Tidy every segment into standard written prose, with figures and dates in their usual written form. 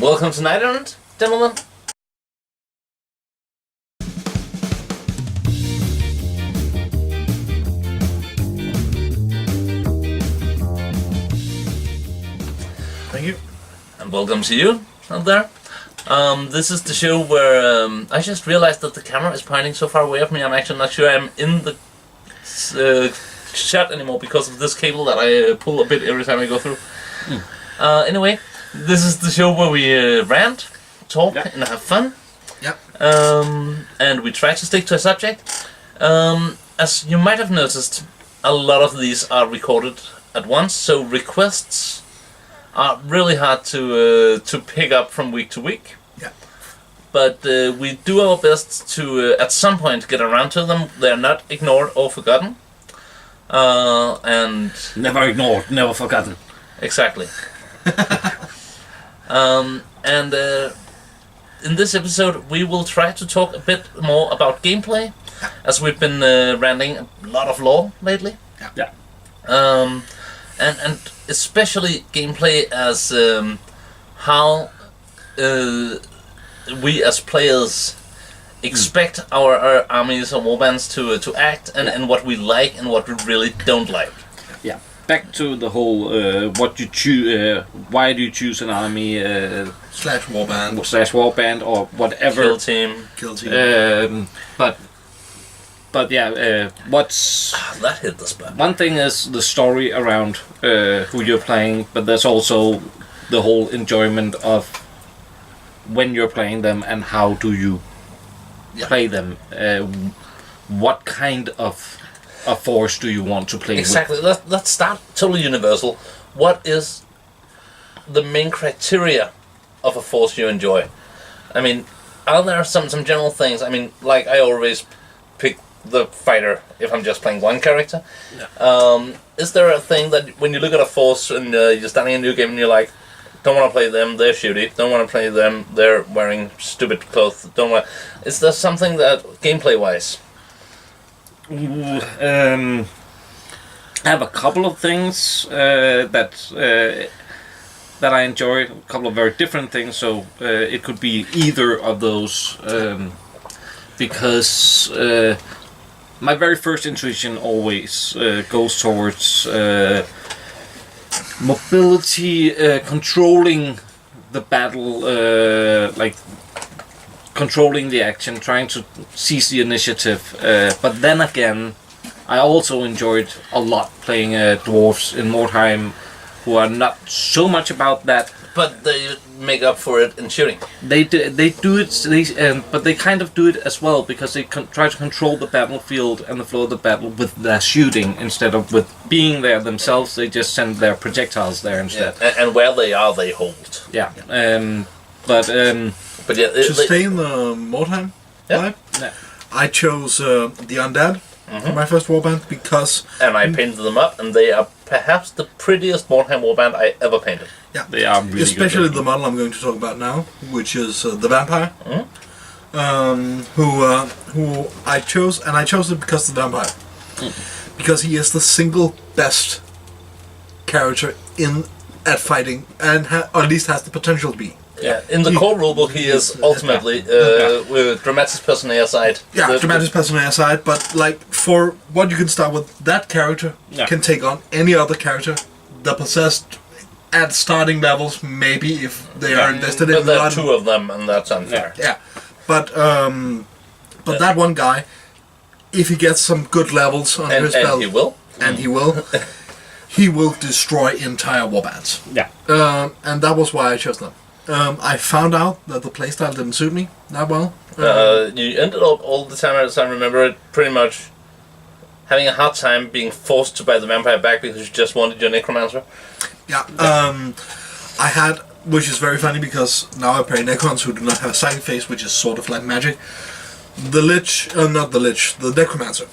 Welcome to Night Errant, gentlemen. Thank you. And welcome to you out there. This is the show where I just realized that the camera is pointing so far away of me. I'm actually not sure I'm in the shot anymore because of this cable that I pull a bit every time I go through. Anyway, this is the show where we rant, talk, and have fun. And we try to stick to a subject. As you might have noticed, a lot of these are recorded at once, so requests are really hard to pick up from week to week. But we do our best to at some point get around to them. They are not ignored or forgotten. And never ignored, never forgotten. Exactly. And in this episode, we will try to talk a bit more about gameplay, as we've been ranting a lot of lore lately. And especially gameplay as how we as players expect our armies or warbands to act, and what we like and what we really don't like. Back to the whole what you choose. Why do you choose an army? Slash warband or whatever. Kill team. But what's that hit the spot. One thing is the story around who you're playing, but there's also the whole enjoyment of when you're playing them and how do you play them. What kind of a force do you want to play exactly. with? Let's start totally universal. What is the main criteria of a force you enjoy? I mean, are there some general things? I mean, like I always pick the fighter if I'm just playing one character. Is there a thing that when you look at a force and you're starting a new game and you're like, don't want to play them, they're shooty. Don't want to play them, they're wearing stupid clothes. Is there something that gameplay-wise? I have a couple of things that I enjoy. A couple of very different things. So it could be either of those because my very first intuition always goes towards mobility, controlling the battle, like controlling the action, trying to seize the initiative. But then again, I also enjoyed a lot playing dwarves in Mordheim, who are not so much about that. But they make up for it in shooting. They do it, but they kind of do it as well because they try to control the battlefield and the flow of the battle with their shooting instead of with being there themselves. They just send their projectiles there instead. And where they are, they hold. But to stay in the Mordheim vibe, I chose the Undead for my first warband because... And I painted them up, and they are perhaps the prettiest Mordheim warband I ever painted. Yeah, they are really especially the model I'm going to talk about now, which is the Vampire, who I chose, and I chose it because of the Vampire. Because he is the single best character at fighting, and or at least has the potential to be. Yeah, in the core rulebook he is ultimately, with Dramatis Personae aside. Yeah, Dramatis Personae aside, but like for what you can start with, that character can take on any other character. The possessed at starting levels, maybe if they are invested in. But there are two of them, and that's unfair. But that one guy, if he gets some good levels on his belt, he will destroy entire warbands. And that was why I chose them. I found out that the playstyle didn't suit me that well. You ended up all the time, as I remember it, pretty much having a hard time being forced to buy the vampire back because you just wanted your necromancer. I had, which is very funny because now I play necrons who do not have a psychic phase, which is sort of like magic. The Lich, the necromancer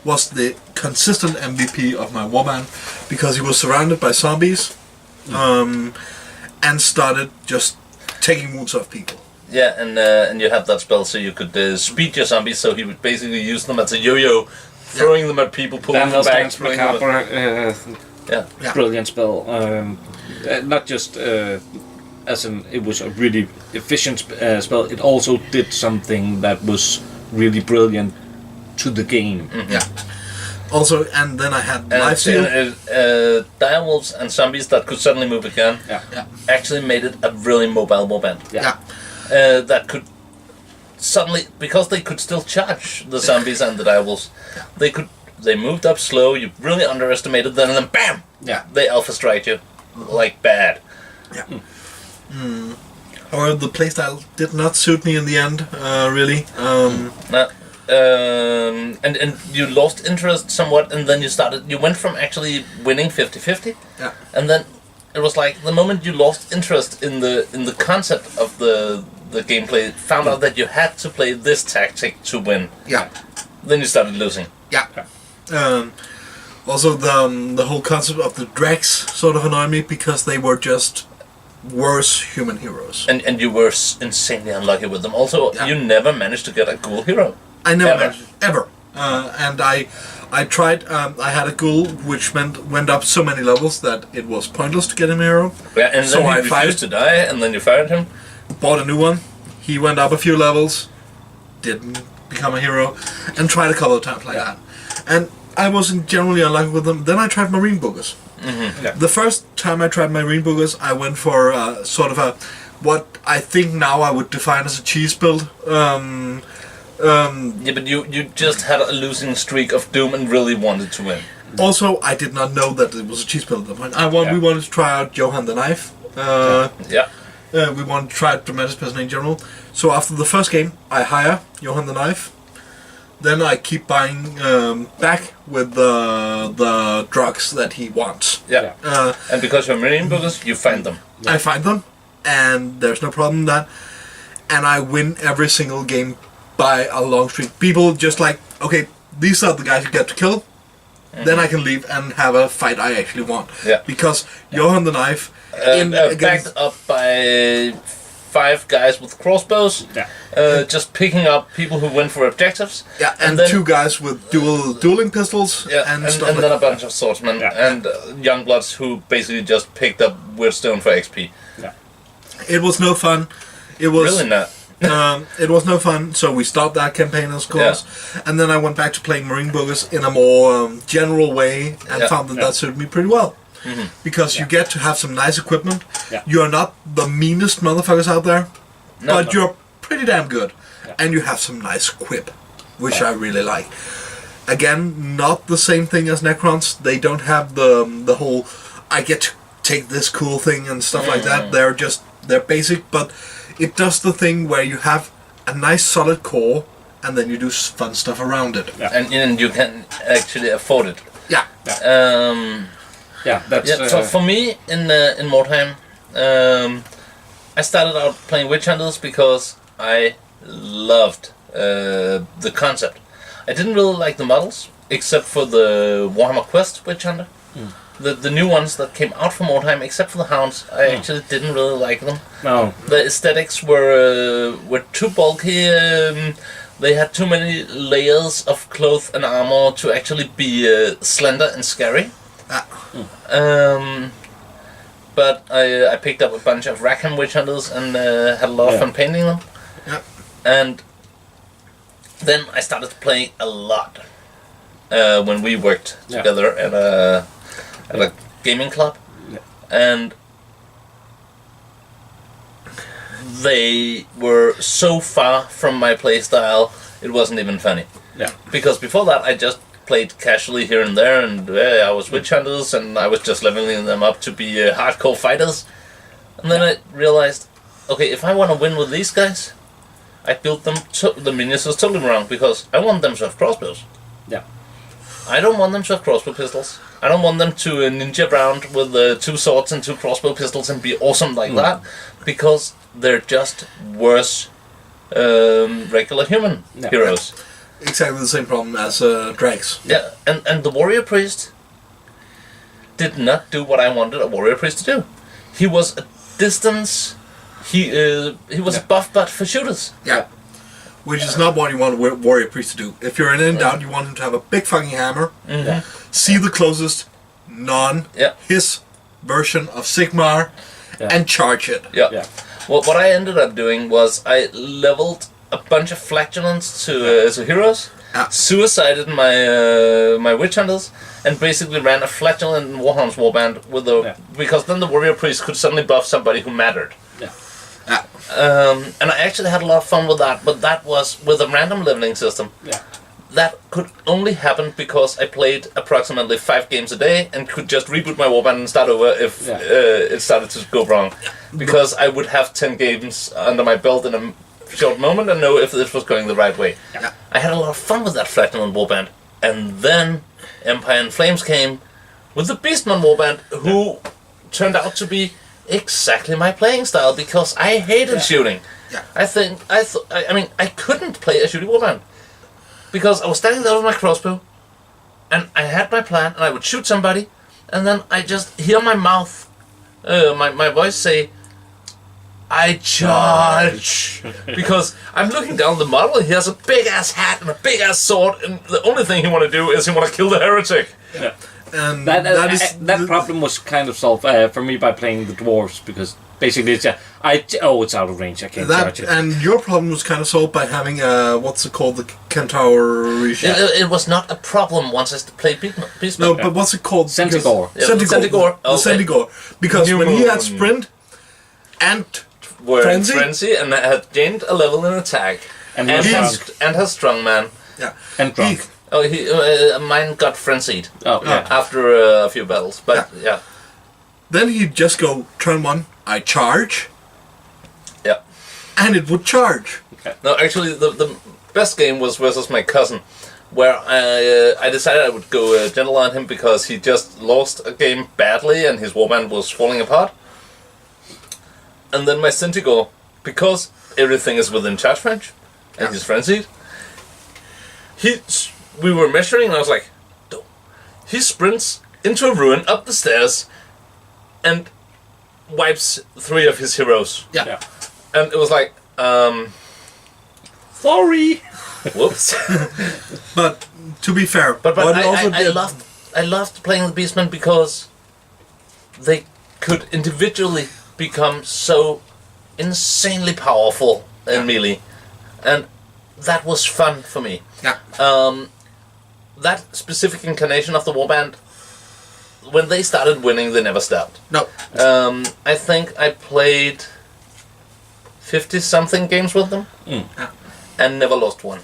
was the consistent MVP of my warband because he was surrounded by zombies and started just taking wounds off people. Yeah, and you had that spell so you could speed your zombies, so he would basically use them as a yo-yo, throwing them at people, pulling them back, throwing them brilliant spell. Not just as in it was a really efficient spell, it also did something that was really brilliant to the game. Mm-hmm. Yeah. Also, and then I had life steal. Direwolves and zombies that could suddenly move again actually made it a really mobile warband. Yeah. That could suddenly, because they could still charge the zombies and the direwolves, they moved up slow, you really underestimated them, and then BAM! Yeah. They alpha strike you. Like bad. Yeah. However, the playstyle did not suit me in the end, really. And you lost interest somewhat, and then you went from actually winning 50-50, and then it was like the moment you lost interest in the concept of the gameplay, found out that you had to play this tactic to win. Yeah. Then you started losing. Yeah. Also, the whole concept of the dregs sort of annoyed me because they were just worse human heroes. And you were insanely unlucky with them. Also, you never managed to get a ghoul hero. I never managed, ever. And I tried. I had a ghoul which went up so many levels that it was pointless to get him a hero. Yeah, and so then he refused to die, and then you fired him. Bought a new one. He went up a few levels, didn't become a hero, and tried a couple of times like that. And I wasn't generally unlucky with them. Then I tried Marine Boogers. Mm-hmm. Yeah. The first time I tried Marine Boogers, I went for sort of what I think now I would define as a cheese build. Yeah, but you just had a losing streak of Doom and really wanted to win. Also, I did not know that it was a cheese build at the point. We wanted to try out Johan the Knife. We wanted to try out Dramatis Personae in general. So after the first game, I hire Johan the Knife. Then I keep buying back with the drugs that he wants. Yeah. And because you're Marine Boogers, you find them. Yeah. I find them, and there's no problem in that. And I win every single game by a long streak. People just like, okay, these are the guys you get to kill. Mm-hmm. Then I can leave and have a fight I actually want. Yeah. Because Johan the Knife, backed up by 5 guys with crossbows, just picking up people who went for objectives. Yeah, and then 2 guys with dueling pistols. Yeah, and then a bunch of swordsmen and youngbloods who basically just picked up Weirdstone for XP. Yeah. It was no fun. It was really not. It was no fun, so we stopped that campaign, of course. Yeah. And then I went back to playing Marine Boogers in a more general way and found that suited me pretty well. Mm-hmm. Because you get to have some nice equipment. Yeah. You're not the meanest motherfuckers out there, but you're pretty damn good. Yeah. And you have some nice quip, which I really like. Again, not the same thing as Necrons. They don't have the whole, I get to take this cool thing and stuff like that. They're basic, but it does the thing where you have a nice solid core and then you do fun stuff around it. Yeah. And you can actually afford it. Yeah. So for me in Mordheim, I started out playing Witch Hunters because I loved the concept. I didn't really like the models except for the Warhammer Quest Witch Hunter. The new ones that came out from Mordheim, except for the Hounds, I actually didn't really like them. No. The aesthetics were too bulky. They had too many layers of cloth and armor to actually be slender and scary. But I picked up a bunch of Rackham Witch Hunters and had a lot of fun painting them. Yeah. And then I started playing a lot when we worked together at a gaming club, and they were so far from my playstyle it wasn't even funny. Yeah. Because before that I just played casually here and there, and I was Witch Hunters and I was just leveling them up to be hardcore fighters. And then I realized, okay, if I want to win with these guys, I built them the miniatures totally wrong, because I want them to have crossbows. Yeah. I don't want them to have crossbow pistols. I don't want them to ninja around with 2 swords and 2 crossbow pistols and be awesome like that, because they're just worse regular human heroes. Exactly the same problem as Drax. Yeah, and the warrior priest did not do what I wanted a warrior priest to do. He was a distance. He was a buff butt for shooters. Yeah. Which is not what you want a warrior priest to do. If you're in doubt, you want him to have a big fucking hammer. Mm-hmm. See the closest his version of Sigmar, and charge it. Yeah. Well, what I ended up doing was I leveled a bunch of flatulence to heroes, suicided my witch hunters, and basically ran a flatulent Warhounds warband with because then the warrior priest could suddenly buff somebody who mattered. And I actually had a lot of fun with that, but that was with a random leveling system. That could only happen because I played approximately 5 games a day and could just reboot my warband and start over if it started to go wrong. Because I would have 10 games under my belt in a short moment and know if this was going the right way. I had a lot of fun with that flatulent warband. And then Empire in Flames came with the Beastman warband, who turned out to be exactly my playing style because I hated shooting. I couldn't play a shooting warband because I was standing there with my crossbow and I had my plan and I would shoot somebody and then I just hear my mouth, my voice say, I charge! Because I'm looking down the model and he has a big ass hat and a big ass sword and the only thing he want to do is he want to kill the heretic. And that problem was kind of solved for me by playing the dwarves because basically it's it's out of range. I can't charge it. And your problem was kind of solved by having what's it called, the Centaur. It was not a problem once I played Beastman. No, but what's it called? Centaur. Centaur. The Centaur. Because when he had sprint and frenzy and had gained a level in attack and has strongman. And drunk. Mine got frenzied. After a few battles, but Then he'd just go turn 1, I charge. And it would charge. No, actually, the best game was versus my cousin, where I decided I would go gentle on him because he just lost a game badly and his warband was falling apart. And then my Centaur, because everything is within charge range and he's frenzied, we were measuring and I was like, he sprints into a ruin up the stairs and wipes 3 of his heroes. And it was like, sorry. Whoops. But to be fair, but I loved playing the Beastmen because they could individually become so insanely powerful in melee, and that was fun for me. That specific incarnation of the warband, when they started winning, they never stopped. No. I think I played 50-something games with them, and never lost one.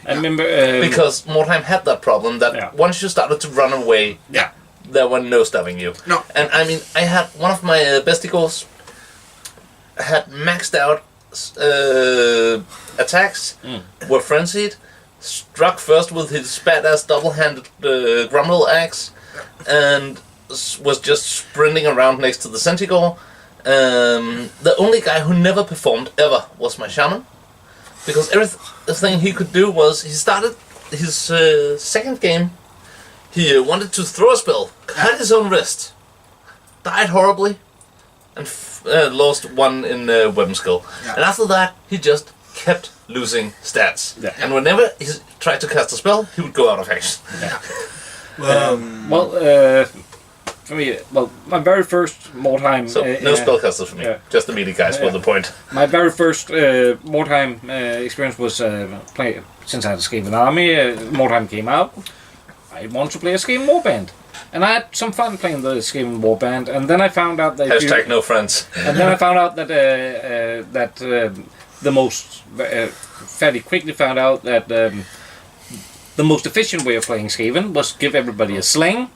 I remember because Mordheim had that problem that once you started to run away, there were no stopping you. No. And I mean, I had one of my besticles had maxed out attacks, were frenzied, struck first with his badass double-handed Grumble axe, and was just sprinting around next to the Centaur. The only guy who never performed ever was my shaman, because everything he could do was he started his second game. He wanted to throw a spell, cut his own wrist, died horribly, and lost 1 in weapon skill. And after that, he just kept losing stats. And whenever he tried to cast a spell, he would go out of action. For me, my very first Mordheim... So, no spellcasters for me. Just the melee guys were the point. My very first Mordheim experience was since I had a Skaven army, Mordheim came out. I wanted to play a Skaven warband. And I had some fun playing the Skaven warband, and then I found out that... Hashtag no friends. And then I found out that fairly quickly found out that the most efficient way of playing Skaven was give everybody a sling.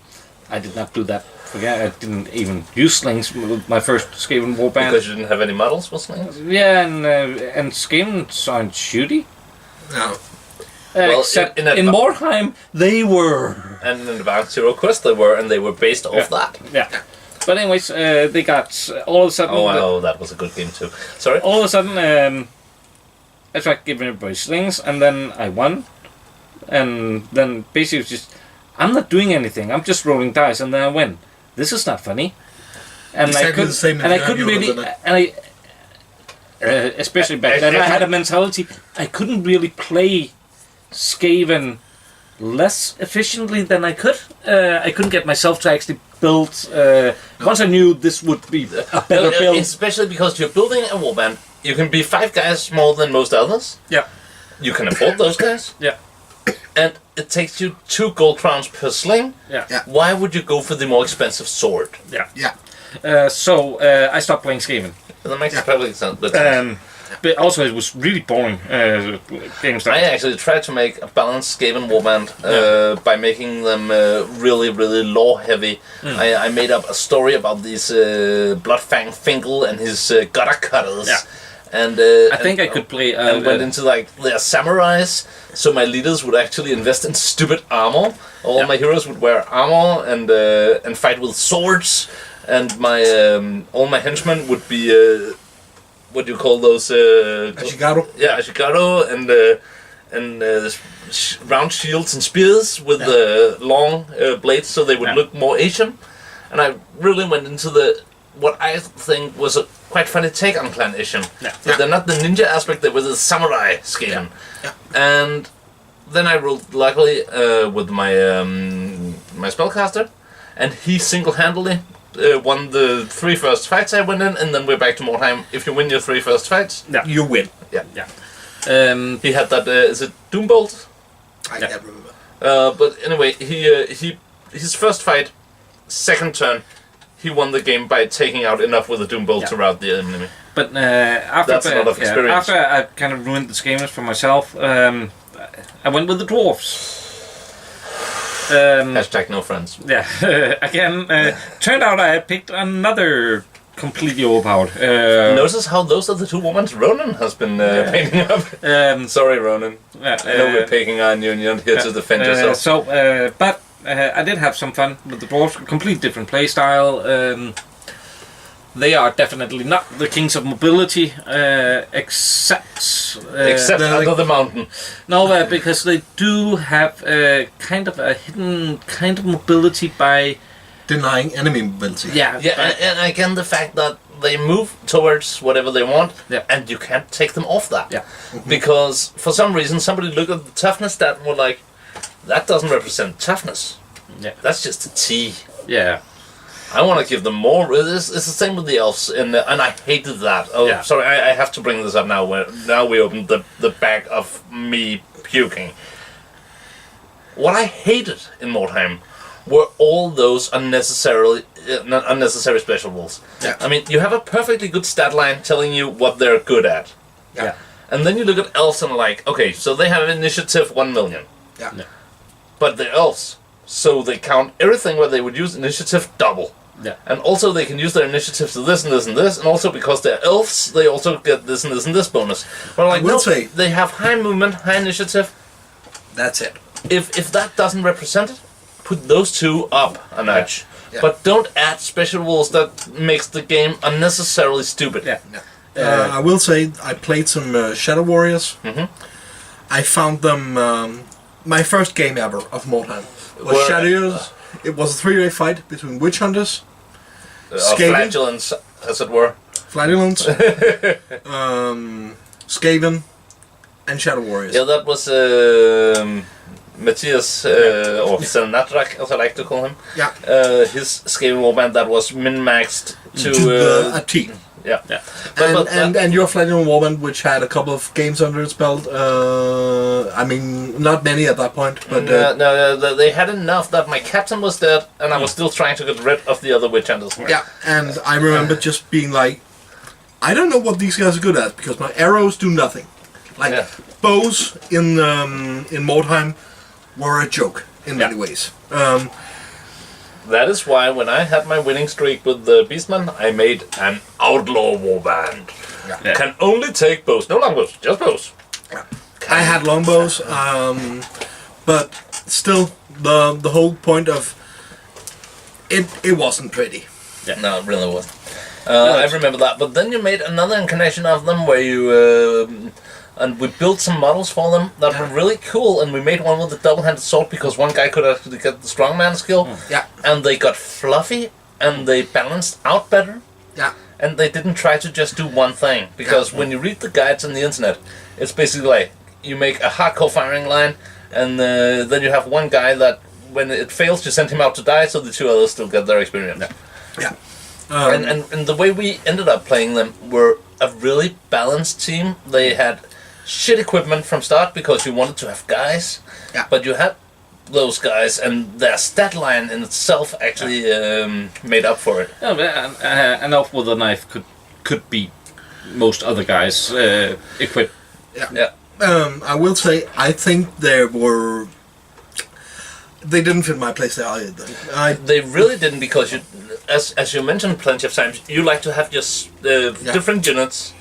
I did not do that. I didn't even use slings with my first Skaven warband. Because you didn't have any models with slings? Yeah, and Skaven aren't shooty. No. Except in Mordheim, they were. And in Advanced Hero Quest, they were, and they were based off that. But anyways, they got all of a sudden... Oh, wow, that was a good game too. Sorry? All of a sudden, I tried giving everybody slings, and then I won. And then basically it was just, I'm not doing anything, I'm just rolling dice, and then I win. This is not funny. And exactly I couldn't really... especially back then, I had a mentality, I couldn't really play Skaven less efficiently than I could. I couldn't get myself to actually build. Once I knew this would be a better build, especially because you're building a warband. You can be 5 guys more than most others. Yeah, you can afford those guys. Yeah, and it takes you 2 gold crowns per sling. Yeah. Why would you go for the more expensive sword? Yeah. So I stopped playing Skaven. That makes perfect sense. But also, it was really boring game stuff. I actually tried to make a balanced Skaven warband by making them really, really lore heavy. I made up a story about these Bloodfang Fingal and his gutter cutters. Yeah. And I think I could play. And went into like their samurais, so my leaders would actually invest in stupid armor. All my heroes would wear armor and fight with swords, and my all my henchmen would be. What do you call those? Ashigaru. Yeah, Ashigaru and round shields and spears with long blades, so they would look more Asian. And I really went into what I think was a quite funny take on Clan Asian. But they're not the ninja aspect; they were the samurai skin. And then I rolled luckily with my my spellcaster, and he single-handedly. Won the 3 first fights I went in, and then we're back to Mordheim. If you win your 3 first fights, you win. Yeah. He had that. Is it Doombolt? I can't remember. But anyway, his first fight, second turn, he won the game by taking out enough with a Doombolt to rout the enemy. But after that's a lot of experience. After I kind of ruined this game for myself, I went with the dwarves. Hashtag no friends. Yeah, again, turned out I picked another completely overpowered. Notice how those are the 2 women Ronan has been painting up. Sorry, Ronan. I know we're picking on you and you're here to defend yourself. But I did have some fun with the dwarves. Complete different playstyle. They are definitely not the kings of mobility, except under the mountain. No, because they do have kind of a hidden kind of mobility by denying enemy mobility. Yeah, and again the fact that they move towards whatever they want, and you can't take them off that. Yeah, because for some reason somebody looked at the toughness stat and were like, that doesn't represent toughness. Yeah, that's just a T. Yeah. I want to give them more. It's the same with the elves, and I hated that. Oh, sorry, I have to bring this up now. Now we opened the bag of me puking. What I hated in Mordheim were all those unnecessary special rules. Yeah. I mean, you have a perfectly good stat line telling you what they're good at. Yeah. And then you look at elves and like, okay, so they have initiative 1 million. Yeah. But they're elves. So they count everything where they would use initiative double. Yeah. And also they can use their initiative to this and this and this, and also because they're elves, they also get this and this and this bonus. But like, they have high movement, high initiative. That's it. If that doesn't represent it, put those 2 up a notch. Yeah. But don't add special rules that makes the game unnecessarily stupid. Yeah. I will say I played some Shadow Warriors. I found them my first game ever of Mordheim. Was Shadows. It was a 3-way fight between witch hunters, flagellants, as it were. Flagellants, Skaven, and Shadow Warriors. Yeah, that was Matthias, or Selnatrak, as I like to call him. Yeah. His Skaven warband that was min-maxed to a T. Yeah. And your Flagellant Warband, which had a couple of games under its belt. I mean, not many at that point, but they had enough that my captain was dead, and I was still trying to get rid of the other witch hunters. Yeah, and I remember just being like, I don't know what these guys are good at because my arrows do nothing. Like bows in Mordheim were a joke in many ways. That is why when I had my winning streak with the Beastman, I made an outlaw warband. Yeah. Can only take bows, no longbows, just bows. Yeah. I had longbows, but still, the whole point of it wasn't pretty. Yeah. No, it really wasn't. I remember that, but then you made another incarnation of them where you. And we built some models for them that were really cool, and we made one with a double-handed sword because one guy could actually get the strongman skill. Yeah. And they got fluffy, and they balanced out better. Yeah. And they didn't try to just do one thing, because when you read the guides on the internet, it's basically like, you make a hardcore firing line, And then you have one guy that, when it fails, you send him out to die, so the two others still get their experience. Yeah. And the way we ended up playing them were a really balanced team. They had shit equipment from start because you wanted to have guys, but you had those guys, and their stat line in itself actually made up for it. An elf with a knife could beat most other guys equipped. Yeah. I will say, I think they didn't fit my playstyle either. They really didn't, because you, as you mentioned plenty of times, you like to have just different units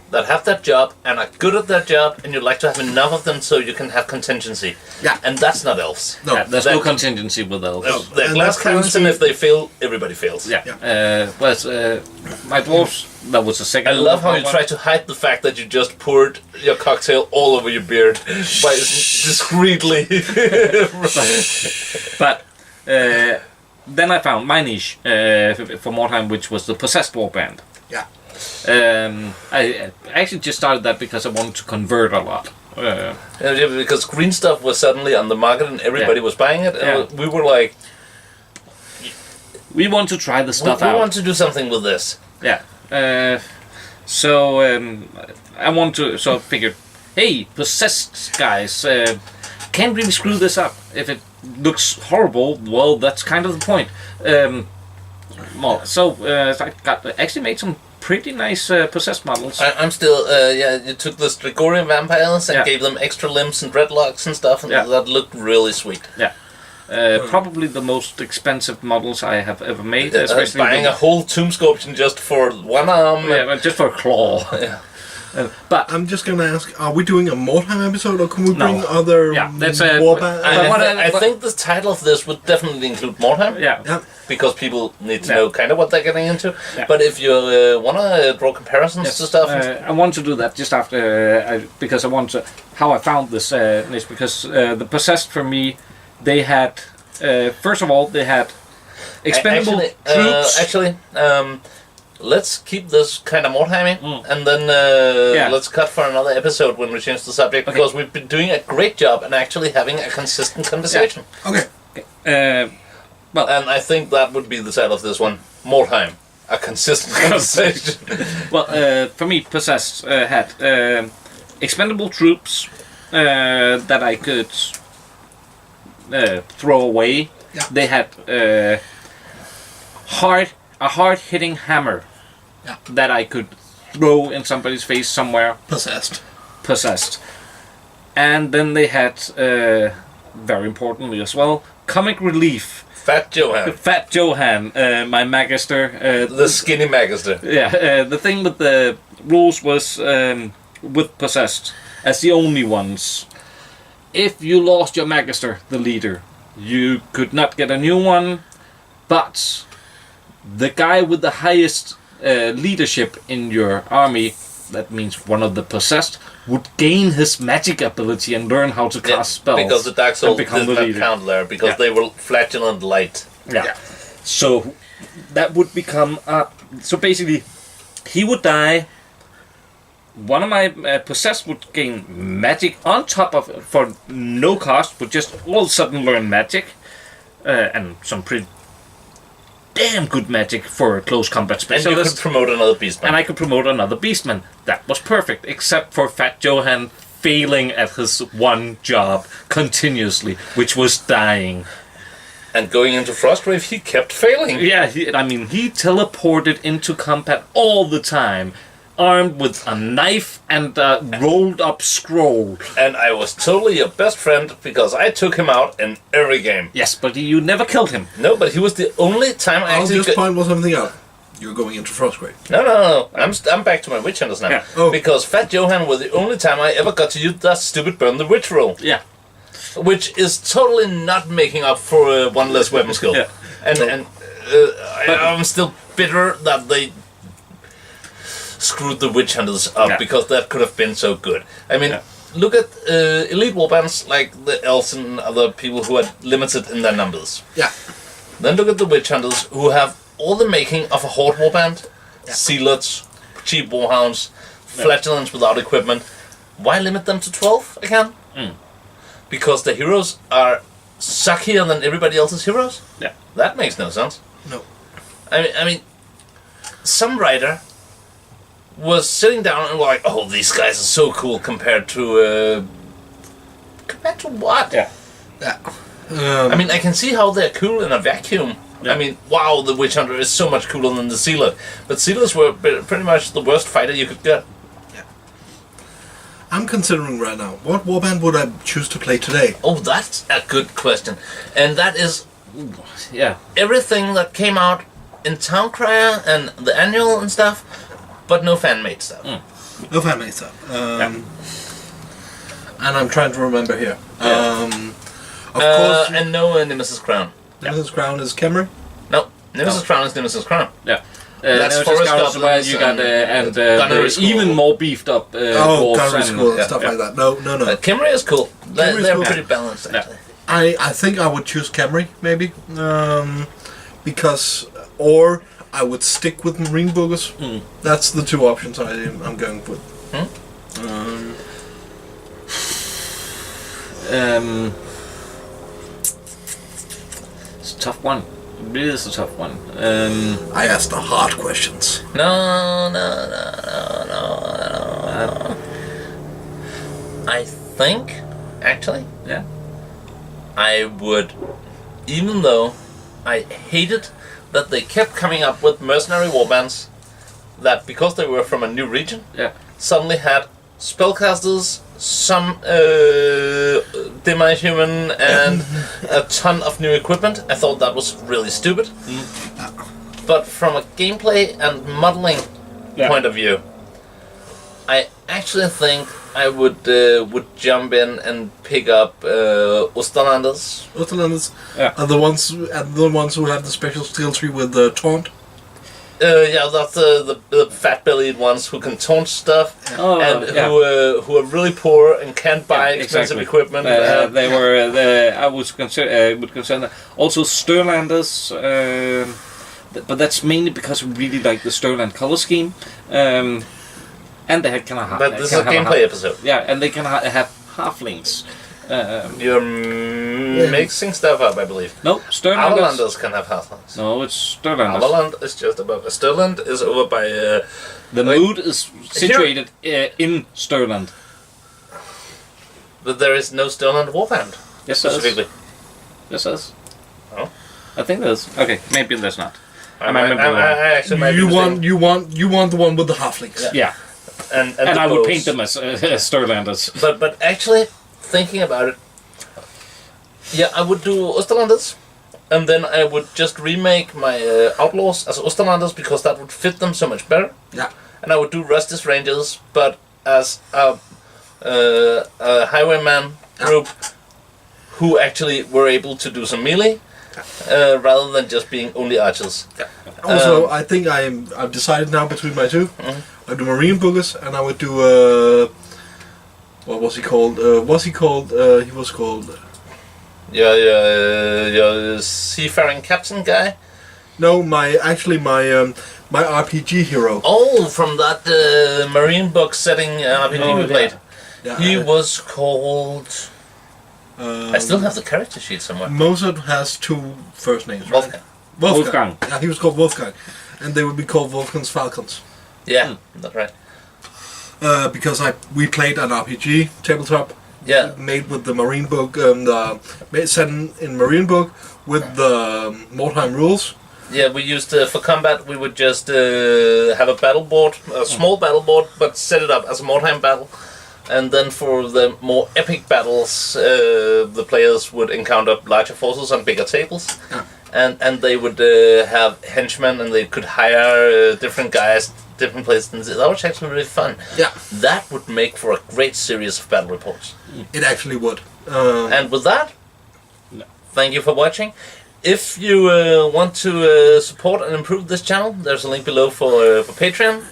that have that job and are good at that job, and you like to have enough of them so you can have contingency. Yeah. And that's not elves. No, there's no contingency with elves. No, they're glass cannons, and if they fail, everybody fails. Yeah. My dwarves, that was the second. I love how you try to hide the fact that you just poured your cocktail all over your beard by discreetly. But then I found my niche for more time, which was the Possessed Warband. Yeah. I actually just started that because I wanted to convert a lot. Because green stuff was suddenly on the market and everybody was buying it, and we were like, we want to try the stuff out. We want to do something with this. Yeah. So I figured, hey, Possessed guys, can't really screw this up. If it looks horrible, well, that's kind of the point. I actually made some pretty nice Possessed models. I'm still, you took the Strigorian vampires and gave them extra limbs and dreadlocks and stuff, and that looked really sweet. Yeah. Probably the most expensive models I have ever made. Especially buying a whole tomb sculpture just for one arm. Yeah, just for a claw. Yeah. But I'm just going to ask, are we doing a Mordheim episode, or can we bring other warband? I think the title of this would definitely include Mordheim. Yeah. Because people need to know kind of what they're getting into. Yeah. But if you want to draw comparisons to stuff... I want to do that just after... because I want to... How I found this is because the Possessed, for me, they had... first of all, they had expendable troops... let's keep this kind of Mordheiming, and then let's cut for another episode when we change the subject, because we've been doing a great job and actually having a consistent conversation. Okay. Well, and I think that would be the title of this one, Mordheim, a consistent conversation. Well, for me, Possessed had expendable troops that I could throw away. Yeah. They had a hard-hitting hammer that I could throw in somebody's face somewhere. Possessed. And then they had, very importantly as well, comic relief. Fat Johan, my Magister. The skinny Magister. Yeah, the thing with the rules was, with Possessed, as the only ones, if you lost your Magister, the leader, you could not get a new one, but the guy with the highest leadership in your army, that means one of the Possessed, would gain his magic ability and learn how to cast spells. Because the Dark Souls did not count there, because they were flatulent light. Yeah. So that would become... so basically, he would die. One of my Possessed would gain magic on top of it for no cost, would just all of a sudden learn magic. And some pretty damn good magic for a close combat specialist. And you could promote another beastman. And I could promote another beastman. That was perfect, except for Fat Johan failing at his one job continuously, which was dying. And going into Frostgrave, he kept failing. Yeah, he teleported into combat all the time, armed with a knife and a rolled-up scroll. And I was totally your best friend, because I took him out in every game. Yes, but you never killed him. No, but he was the only time I actually... I'll just point something out. You're going into Frostgrave. No. I'm back to my witch hunters now. Yeah. Oh. Because Fat Johan was the only time I ever got to use that stupid Burn the Witch roll. Yeah. Which is totally not making up for one less weapon skill. Yeah. I'm still bitter that they screwed the witch hunters up, because that could have been so good. I mean, look at elite warbands like the elves and other people who are limited in their numbers. Yeah. Then look at the witch hunters who have all the making of a horde warband, sealets, cheap warhounds, flatulence without equipment. Why limit them to 12 again? because the heroes are suckier than everybody else's heroes? Yeah. That makes no sense. No. I mean, some writer was sitting down and like, oh, these guys are so cool compared to what? Yeah. I mean, I can see how they're cool in a vacuum. Yeah. I mean, wow, the Witch Hunter is so much cooler than the Sealer. But Sealers were pretty much the worst fighter you could get. Yeah. I'm considering right now, what warband would I choose to play today? Oh, that's a good question. And that is yeah, everything that came out in Town Crier and the Annual and stuff, but no fan-made stuff. No fan-made stuff. And I'm trying to remember here. Of course, and no Nemesis Crown. Nemesis Crown is Khemri? No, Nemesis Crown is Nemesis Crown. Yeah. That's Forest Goblins where you got the even more beefed up Gunnery School and stuff like that. No. Khemri is cool. They're pretty balanced, actually. I think I would choose Khemri, maybe. Because... Or I would stick with Marine Boogers. That's the two options I'm going with. It's a tough one. It really is a tough one. I asked the hard questions. No. I think, actually, I would, even though I hated that they kept coming up with mercenary warbands that, because they were from a new region, suddenly had spellcasters, some demi-human, and a ton of new equipment. I thought that was really stupid. But from a gameplay and modeling point of view, I actually think I would jump in and pick up Osterlanders. Osterlanders are the ones who have the special skill tree with the taunt. That's the fat-bellied ones who can taunt stuff, who are really poor and can't buy expensive equipment. They were I would consider that. Also Sterlanders, but that's mainly because we really like the Sterland color scheme, and they had kind of. But this is a gameplay episode. Yeah, and they can have halflings. You're mixing stuff up, I believe. No, Sterlanders. Avalanders can have halflings. No, it's Sterlanders. Avaland is just above. Sterland is over by... the mood is situated in Sterland. But there is no Sterland warband. Yes, specifically. Yes, there is. Oh? I think there's. Okay, maybe there's not. I actually might you want the one with the halflings. Yeah. And I would paint them as Sterlanders. But actually, thinking about it, I would do Osterlanders, and then I would just remake my Outlaws as Osterlanders because that would fit them so much better. Yeah. And I would do Rustis Rangers, but as a highwayman group who actually were able to do some melee, rather than just being only archers. Yeah. Also, I think I've decided now between my two. I'd do Marine Boogers, and I would do what was he called? He was called. Your seafaring captain guy. No, my RPG hero. Oh, from that Marine book setting RPG we played. Yeah, he was called. I still have the character sheet somewhere. Mozart has two first names, right? Wolfgang. Yeah, he was called Wolfgang, and they would be called Wolfgang's Falcons. Yeah, that's right. Because we played an RPG tabletop. Yeah. Made with the Marine book, set in Marine book with the Mordheim rules. Yeah, we used for combat. We would just have a battle board, a small battle board, but set it up as a Mordheim battle. And then for the more epic battles, the players would encounter larger forces on bigger tables. And they would have henchmen, and they could hire different guys, different places. And that was actually really fun. Yeah. That would make for a great series of battle reports. It actually would. And with that, thank you for watching. If you want to support and improve this channel, there's a link below for Patreon.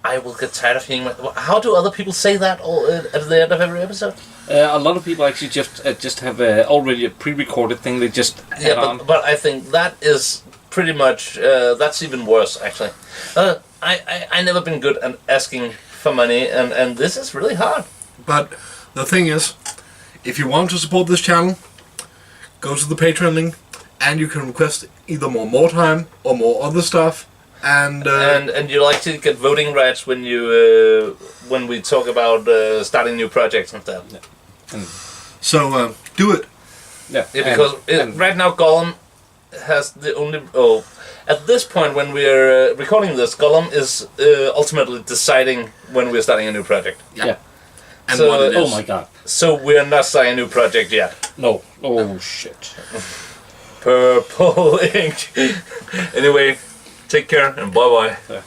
I will get tired of hearing how do other people say that at the end of every episode? A lot of people actually just have already a pre-recorded thing they just add on. But I think that is pretty much that's even worse actually. I never been good at asking for money, and this is really hard. But The thing is, if you want to support this channel, go to the Patreon link, and you can request either more time or more other stuff. And you like to get voting rights when you when we talk about starting new projects and stuff. Yeah. So do it. Yeah, because right now Gollum has the only. Oh, at this point when we're recording this, Gollum is ultimately deciding when we're starting a new project. Yeah. And so, what it is. Oh my god. So we're not starting a new project yet. No. Oh shit. Purple ink. Anyway, take care and bye bye.